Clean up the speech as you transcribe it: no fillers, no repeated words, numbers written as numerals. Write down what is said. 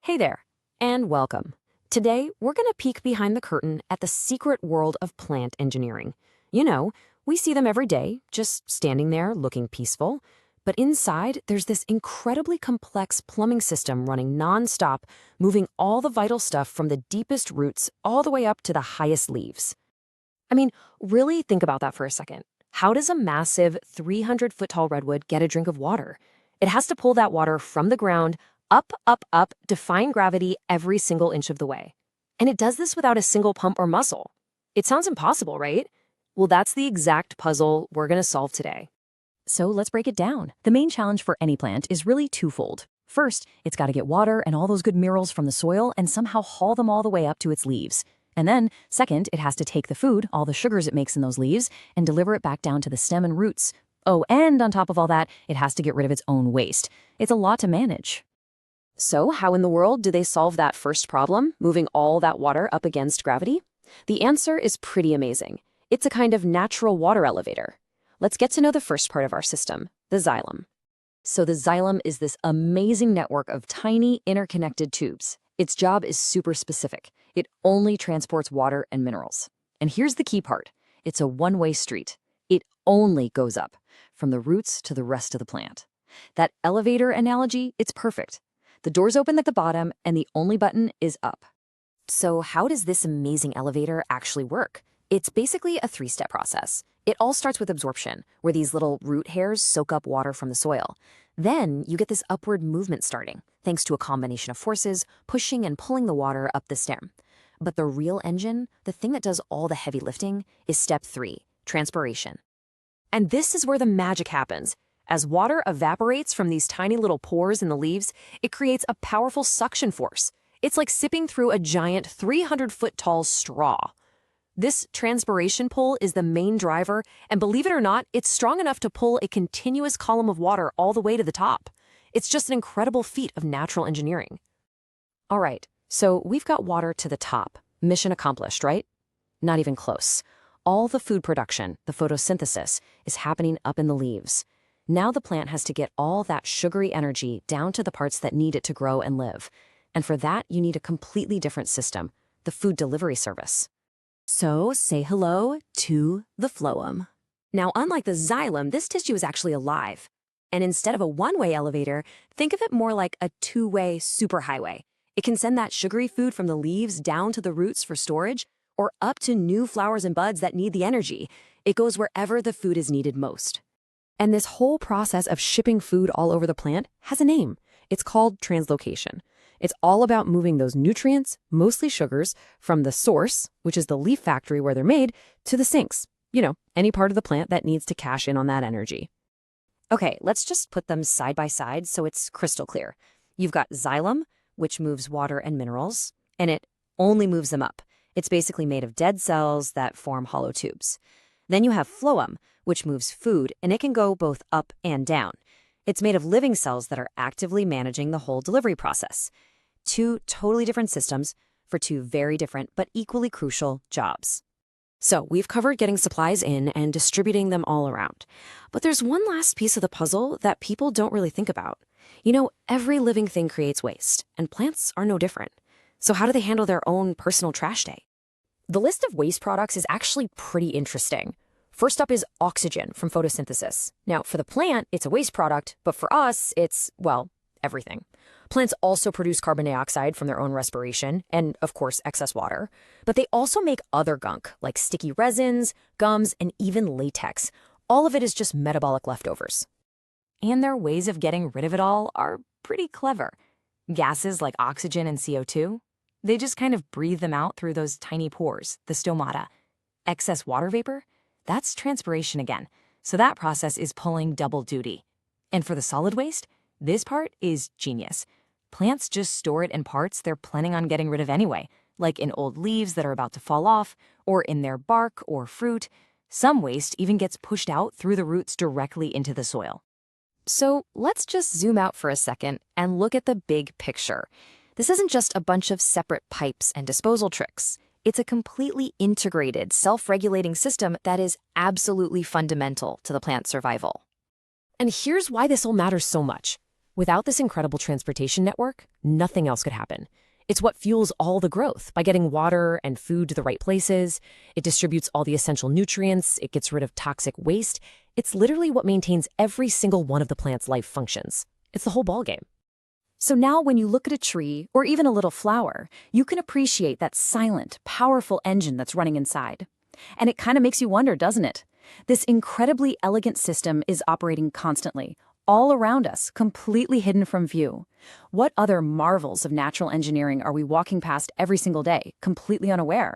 Hey there, and welcome. Today, we're going to peek behind the curtain at the secret world of plant engineering. You know, we see them every day, just standing there looking peaceful. But inside, there's this incredibly complex plumbing system running nonstop, moving all the vital stuff from the deepest roots all the way up to the highest leaves. I mean, really think about that for a second. How does a massive 300-foot-tall redwood get a drink of water? It has to pull that water from the ground, up, up, up, defying gravity every single inch of the way. And it does this without a single pump or muscle. It sounds impossible, right? Well, that's the exact puzzle we're going to solve today. So let's break it down. The main challenge for any plant is really twofold. First, it's got to get water and all those good minerals from the soil and somehow haul them all the way up to its leaves. And then, second, it has to take the food, all the sugars it makes in those leaves, and deliver it back down to the stem and roots. Oh, and on top of all that, it has to get rid of its own waste. It's a lot to manage. So how in the world do they solve that first problem, moving all that water up against gravity? The answer is pretty amazing. It's a kind of natural water elevator. Let's get to know the first part of our system, the xylem. So the xylem is this amazing network of tiny interconnected tubes. Its job is super specific. It only transports water and minerals. And here's the key part. It's a one-way street. It only goes up, from the roots to the rest of the plant. That elevator analogy, it's perfect. The doors open at the bottom, and the only button is up. So how does this amazing elevator actually work? It's basically a three-step process. It all starts with absorption, where these little root hairs soak up water from the soil. Then you get this upward movement starting, thanks to a combination of forces pushing and pulling the water up the stem. But the real engine, the thing that does all the heavy lifting, is step 3, transpiration. And this is where the magic happens. As water evaporates from these tiny little pores in the leaves, it creates a powerful suction force. It's like sipping through a giant 300-foot-tall straw. This transpiration pull is the main driver, and believe it or not, it's strong enough to pull a continuous column of water all the way to the top. It's just an incredible feat of natural engineering. All right, so we've got water to the top. Mission accomplished, right? Not even close. All the food production, the photosynthesis, is happening up in the leaves. Now the plant has to get all that sugary energy down to the parts that need it to grow and live. And for that, you need a completely different system, the food delivery service. So say hello to the phloem. Now, unlike the xylem, this tissue is actually alive. And instead of a one-way elevator, think of it more like a two-way superhighway. It can send that sugary food from the leaves down to the roots for storage, or up to new flowers and buds that need the energy. It goes wherever the food is needed most. And this whole process of shipping food all over the plant has a name. It's called translocation. It's all about moving those nutrients, mostly sugars, from the source, which is the leaf factory where they're made, to the sinks. You know, any part of the plant that needs to cash in on that energy. Okay, let's just put them side by side so it's crystal clear. You've got xylem, which moves water and minerals, and it only moves them up. It's basically made of dead cells that form hollow tubes. Then you have phloem, which moves food, and it can go both up and down. It's made of living cells that are actively managing the whole delivery process. Two totally different systems for two very different but equally crucial jobs. So we've covered getting supplies in and distributing them all around. But there's one last piece of the puzzle that people don't really think about. You know, every living thing creates waste, and plants are no different. So how do they handle their own personal trash day? The list of waste products is actually pretty interesting. First up is oxygen from photosynthesis. Now, for the plant, it's a waste product, but for us, it's, well, everything. Plants also produce carbon dioxide from their own respiration and, of course, excess water. But they also make other gunk, like sticky resins, gums, and even latex. All of it is just metabolic leftovers. And their ways of getting rid of it all are pretty clever. Gases like oxygen and CO2, they just kind of breathe them out through those tiny pores, the stomata. Excess water vapor, that's transpiration again. So that process is pulling double duty. And for the solid waste, this part is genius. Plants just store it in parts they're planning on getting rid of anyway, like in old leaves that are about to fall off, or in their bark or fruit. Some waste even gets pushed out through the roots directly into the soil. So let's just zoom out for a second and look at the big picture. This isn't just a bunch of separate pipes and disposal tricks. It's a completely integrated, self-regulating system that is absolutely fundamental to the plant's survival. And here's why this all matters so much. Without this incredible transportation network, nothing else could happen. It's what fuels all the growth by getting water and food to the right places. It distributes all the essential nutrients. It gets rid of toxic waste. It's literally what maintains every single one of the plant's life functions. It's the whole ballgame. So now when you look at a tree, or even a little flower, you can appreciate that silent, powerful engine that's running inside. And it kind of makes you wonder, doesn't it? This incredibly elegant system is operating constantly, all around us, completely hidden from view. What other marvels of natural engineering are we walking past every single day, completely unaware?